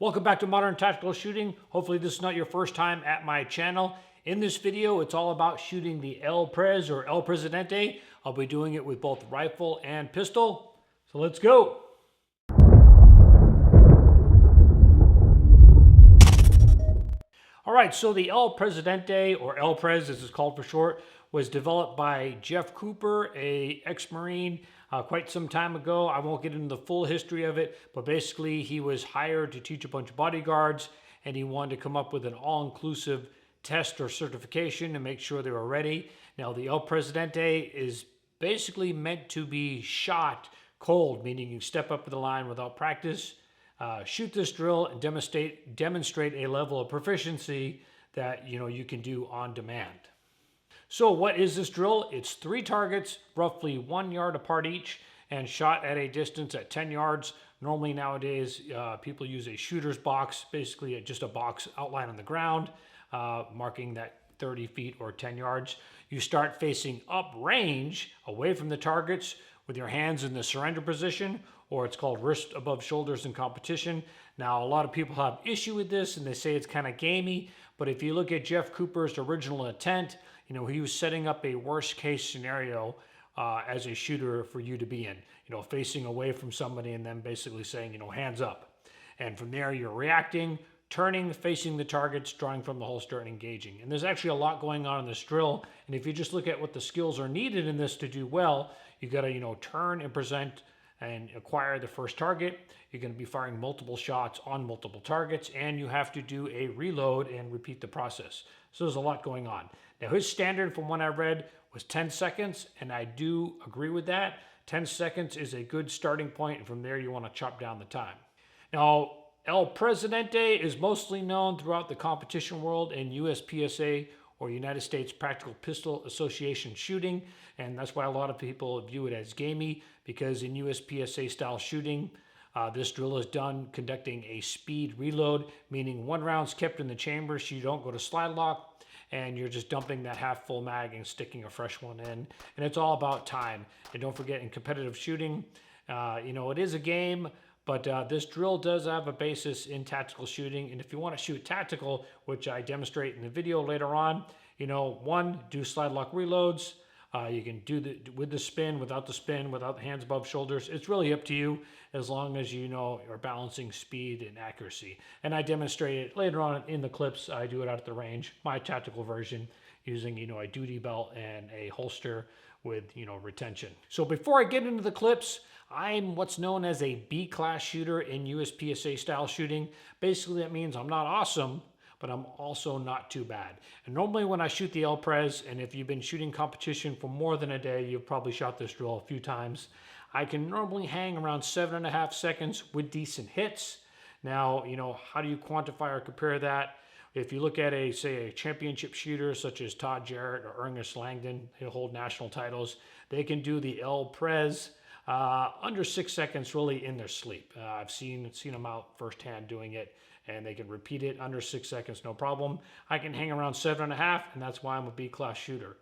Welcome back to Modern Tactical Shooting. Hopefully this is not your first time at my channel. In this video, it's all about shooting the El Prez or El Presidente. I'll be doing it with both rifle and pistol. So let's go. All right, so the El Presidente, or El Prez as it's called for short, was developed by Jeff Cooper, a ex-Marine, quite some time ago. I won't get into the full history of it, but basically he was hired to teach a bunch of bodyguards, and he wanted to come up with an all-inclusive test or certification to make sure they were ready. Now, the El Presidente is basically meant to be shot cold, meaning you step up to the line without practice, shoot this drill, and demonstrate a level of proficiency that you can do on demand. So what is this drill? It's 3 targets, roughly 1 yard apart each, and shot at a distance at 10 yards. Normally nowadays, people use a shooter's box, basically just a box outline on the ground, marking that 30 feet or 10 yards. You start facing up range, away from the targets, with your hands in the surrender position, or it's called wrist above shoulders in competition. Now, a lot of people have issue with this, and they say it's kind of gamey, but if you look at Jeff Cooper's original intent, he was setting up a worst case scenario as a shooter for you to be in, facing away from somebody and then basically saying, hands up. And from there, you're reacting, turning, facing the targets, drawing from the holster, and engaging. And there's actually a lot going on in this drill. And if you just look at what the skills are needed in this to do well, you got to, turn and present and acquire the first target. You're going to be firing multiple shots on multiple targets, and you have to do a reload and repeat the process. So there's a lot going on. Now, his standard from what I read was 10 seconds, and I do agree with that. 10 seconds is a good starting point, and from there you want to chop down the time. Now, El Presidente is mostly known throughout the competition world in USPSA, or United States Practical Pistol Association shooting, and that's why a lot of people view it as gamey, because in USPSA style shooting, this drill is done conducting a speed reload, meaning 1 round's kept in the chamber so you don't go to slide lock, and you're just dumping that half full mag and sticking a fresh one in. And it's all about time. And don't forget, in competitive shooting, it is a game, but this drill does have a basis in tactical shooting. And if you want to shoot tactical, which I demonstrate in the video later on, 1, do slide lock reloads. You can do with the spin, without the hands above shoulders. It's really up to you, as long as you're balancing speed and accuracy. And I demonstrate it later on in the clips. I do it out at the range, my tactical version, using a duty belt and a holster with retention. So before I get into the clips, I'm what's known as a B-class shooter in USPSA style shooting. Basically, that means I'm not awesome, but I'm also not too bad. And normally when I shoot the El Prez, and if you've been shooting competition for more than a day, you've probably shot this drill a few times, I can normally hang around 7.5 seconds with decent hits. Now, how do you quantify or compare that? If you look at say a championship shooter such as Todd Jarrett or Ernest Langdon, they hold national titles, they can do the El Prez under 6 seconds really in their sleep. I've seen them out firsthand doing it, and they can repeat it under 6 seconds, no problem. I can hang around 7.5, and that's why I'm a B-class shooter.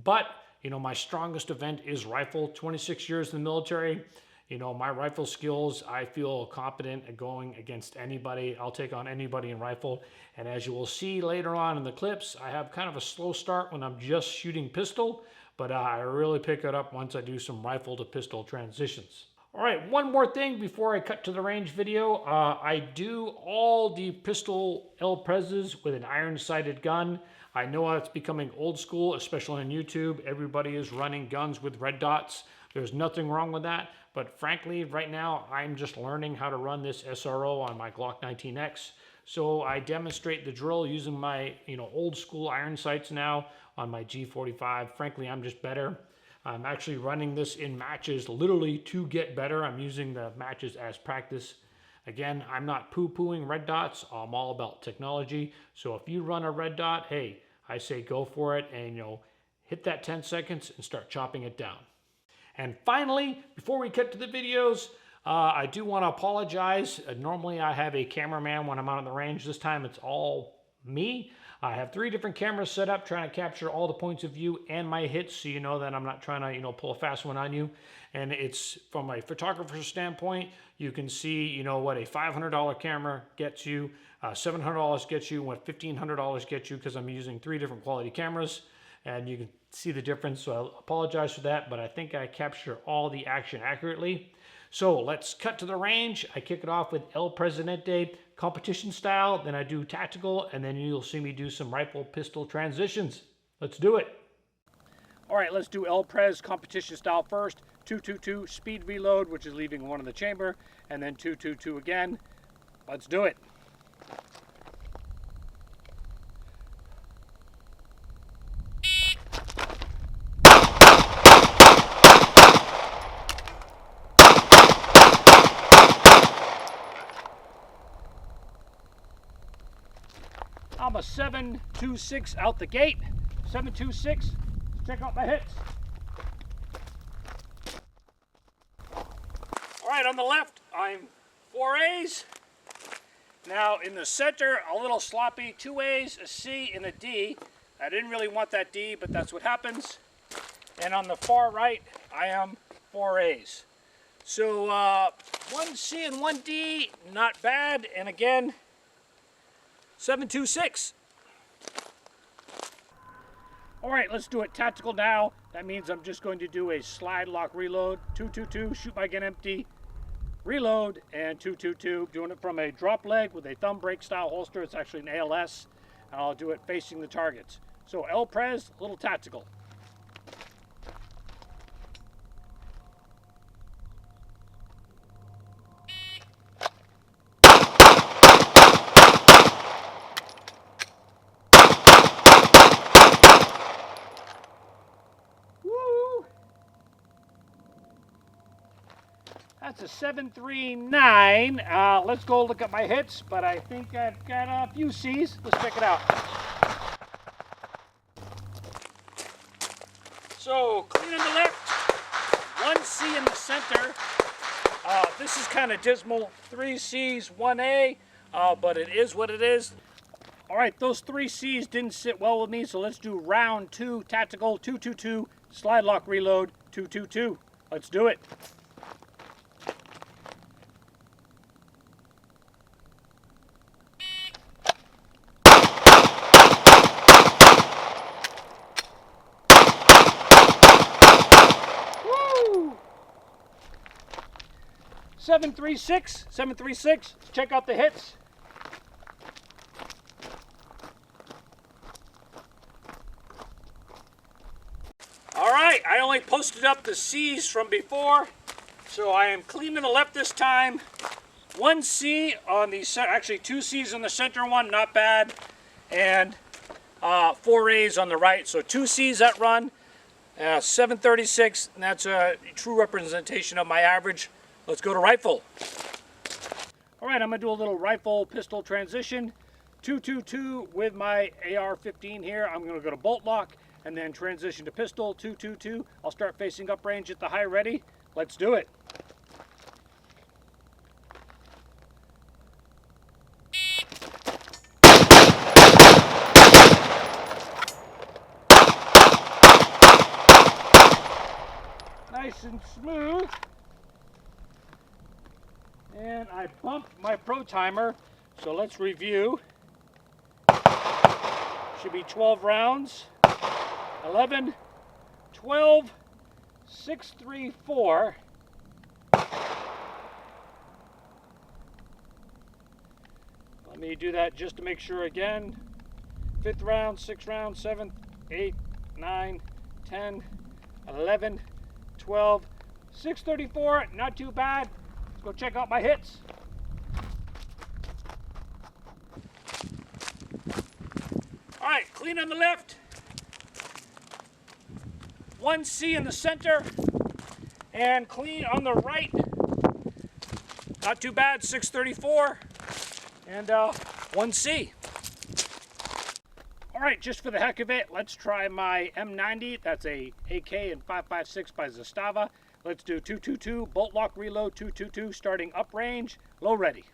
But, my strongest event is rifle. 26 years in the military. My rifle skills, I feel competent at going against anybody. I'll take on anybody in rifle. And as you will see later on in the clips, I have kind of a slow start when I'm just shooting pistol, but I really pick it up once I do some rifle to pistol transitions. All right, one more thing before I cut to the range video. I do all the pistol El Prezes with an iron-sighted gun. I know it's becoming old school, especially on YouTube. Everybody is running guns with red dots. There's nothing wrong with that, but frankly, right now, I'm just learning how to run this SRO on my Glock 19X. So I demonstrate the drill using my, old school iron sights now on my G45. Frankly, I'm just better. I'm actually running this in matches literally to get better. I'm using the matches as practice. Again, I'm not poo-pooing red dots. I'm all about technology. So if you run a red dot, hey, I say go for it and hit that 10 seconds and start chopping it down. And finally, before we cut to the videos, I do want to apologize. Normally I have a cameraman when I'm out on the range. This time it's all me. I have 3 different cameras set up trying to capture all the points of view and my hits, so you know that I'm not trying to, pull a fast one on you. And it's from a photographer's standpoint, you can see, what a $500 camera gets you, $700 gets you, what $1,500 gets you, because I'm using 3 different quality cameras, and you can see the difference. So I apologize for that, but I think I capture all the action accurately. So let's cut to the range. I kick it off with El Presidente competition style, then I do tactical, and then you'll see me do some rifle pistol transitions. Let's do it. All right, let's do El Prez competition style first. 222 speed reload, which is leaving 1 in the chamber, and then 222 again. Let's do it. I'm a 7.26 out the gate. 7.26. Check out my hits. All right, on the left, I'm 4 A's. Now in the center, a little sloppy, 2 A's, a C, and a D. I didn't really want that D, but that's what happens. And on the far right, I am 4 A's. So 1 C and 1 D, not bad. And again, 7.26. All right, let's do it tactical now. That means I'm just going to do a slide lock reload. 222, shoot my gun empty, reload, and 222. Doing it from a drop leg with a thumb brake style holster. It's actually an ALS, and I'll do it facing the targets. So El Prez, a little tactical. That's a 739. Let's go look at my hits, but I think I've got a few C's. Let's check it out. So, clean on the left, 1 C in the center. This is kind of dismal. 3 C's, 1 A, but it is what it is. All right, those 3 C's didn't sit well with me, so let's do round 2, tactical, 222, slide lock reload, 222. Let's do it. Woo! 736, 736. Let's check out the hits. All right, I only posted up the C's from before, so I am cleaning the left this time. 1 C on the center, actually 2 C's on the center one, not bad, and 4 A's on the right. So 2 C's that run, 736, and that's a true representation of my average. Let's go to rifle. All right, I'm gonna do a little rifle pistol transition. 222 with my AR15 here. I'm gonna go to bolt lock and then transition to pistol, 222. I'll start facing up range at the high ready. Let's do it. Nice and smooth. And I bumped my pro timer, so let's review. Should be 12 rounds. 11, 12, 6, 3, 4. Let me do that just to make sure again. 5th round, 6th round, 7th, 8, 9, 10, 11, 12, 634, not too bad. Let's go check out my hits. All right, clean on the left. 1 C in the center, and clean on the right. Not too bad, 634, and 1 C. All right, just for the heck of it, let's try my M90. That's a AK and 5.56 by Zastava. Let's do 222, bolt lock reload, 222, starting up range, low ready.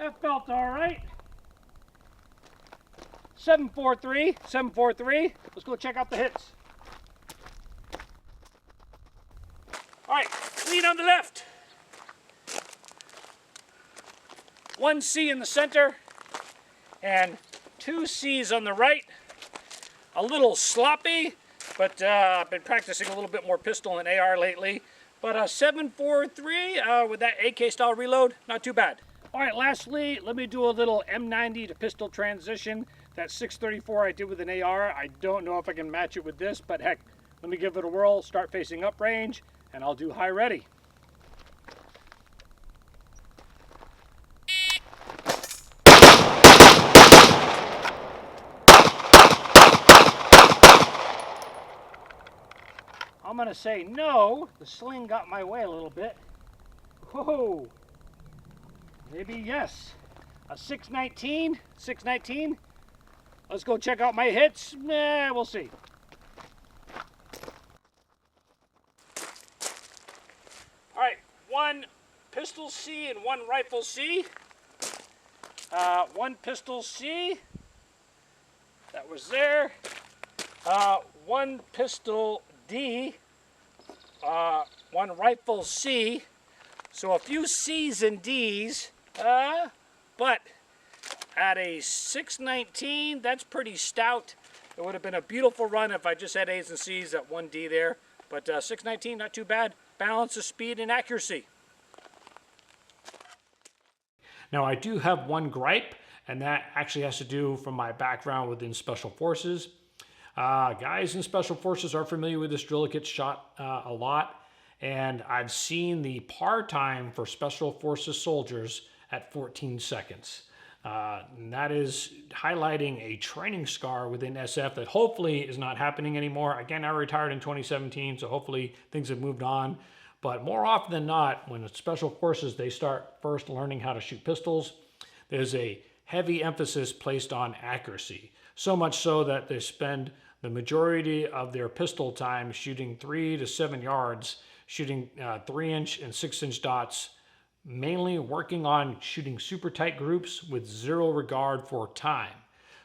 That felt all right. 743, 743. Let's go check out the hits. All right, clean on the left. 1 C in the center and 2 C's on the right. A little sloppy, but I've been practicing a little bit more pistol and AR lately. But 743 with that AK style reload, not too bad. All right, lastly, let me do a little M90 to pistol transition. That 634 I did with an AR. I don't know if I can match it with this, but heck, let me give it a whirl, start facing up range, and I'll do high ready. I'm gonna say no. The sling got my way a little bit. Whoa. Maybe yes. A 619. 619. Let's go check out my hits. We'll see. All right, 1 pistol C and 1 rifle C. 1 pistol C. That was there. 1 pistol D. 1 rifle C. So a few C's and D's. But at a 619, that's pretty stout. It would have been a beautiful run if I just had A's and C's at 1 D there. But 619, not too bad. Balance of speed and accuracy. Now I do have one gripe, and that actually has to do from my background within Special Forces. Guys in Special Forces are familiar with this drill. It gets shot a lot. And I've seen the par time for Special Forces soldiers at 14 seconds. And that is highlighting a training scar within SF that hopefully is not happening anymore. Again, I retired in 2017, so hopefully things have moved on. But more often than not, when it's Special Forces, they start first learning how to shoot pistols. There's a heavy emphasis placed on accuracy. So much so that they spend the majority of their pistol time shooting 3 to 7 yards, shooting 3-inch and 6-inch dots, mainly working on shooting super tight groups with zero regard for time.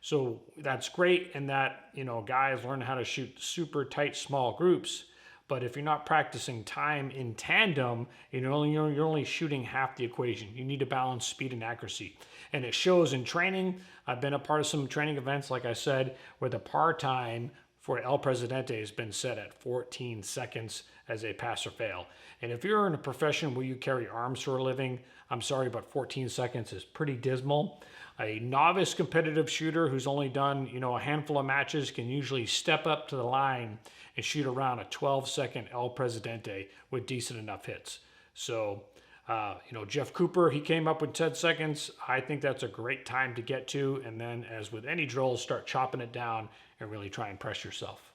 So that's great in that, you know, guys learn how to shoot super tight small groups. But if you're not practicing time in tandem, you're only shooting half the equation. You need to balance speed and accuracy. And it shows in training. I've been a part of some training events, like I said, where the par time for El Presidente has been set at 14 seconds as a pass or fail. And if you're in a profession where you carry arms for a living, I'm sorry, but 14 seconds is pretty dismal. A novice competitive shooter who's only done, a handful of matches can usually step up to the line and shoot around a 12-second El Presidente with decent enough hits. So, Jeff Cooper, he came up with 10 seconds. I think that's a great time to get to. And then, as with any drill, start chopping it down and really try and press yourself.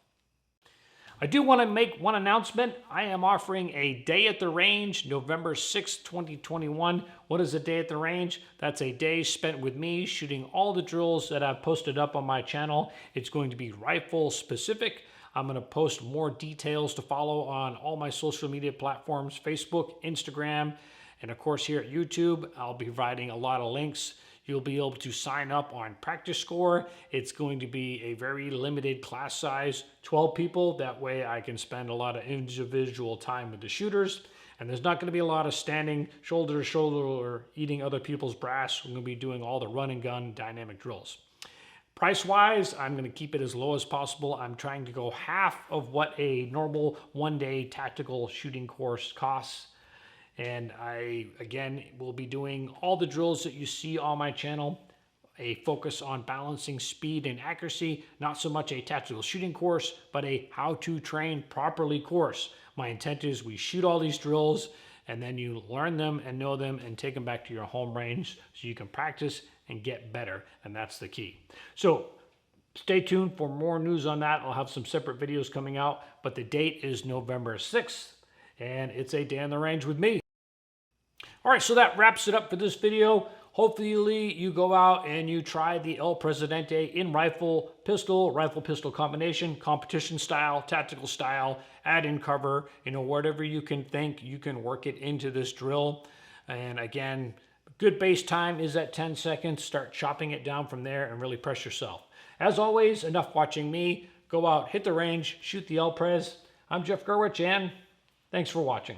I do want to make one announcement. I am offering a day at the range, November 6, 2021. What is a day at the range? That's a day spent with me shooting all the drills that I've posted up on my channel. It's going to be rifle specific. I'm going to post more details to follow on all my social media platforms, Facebook, Instagram, and of course here at YouTube. I'll be providing a lot of links. You'll be able to sign up on Practice Score. It's going to be a very limited class size, 12 people. That way I can spend a lot of individual time with the shooters. And there's not going to be a lot of standing shoulder to shoulder or eating other people's brass. We're going to be doing all the run and gun dynamic drills. Price-wise, I'm going to keep it as low as possible. I'm trying to go half of what a normal one-day tactical shooting course costs. And I, again, will be doing all the drills that you see on my channel. A focus on balancing speed and accuracy, not so much a tactical shooting course, but a how to train properly course. My intent is we shoot all these drills and then you learn them and know them and take them back to your home range so you can practice and get better. And that's the key. So stay tuned for more news on that. I'll have some separate videos coming out, but the date is November 6th and it's a day on the range with me. All right, so that wraps it up for this video. Hopefully you go out and you try the El Presidente in rifle pistol combination, competition style, tactical style, add in cover, whatever you can think, you can work it into this drill. And again, Good base time is at 10 seconds. Start chopping it down from there and really press yourself. As always, enough watching me. Go out, hit the range, shoot the L-Pres. I'm Jeff Gurwitch, and thanks for watching.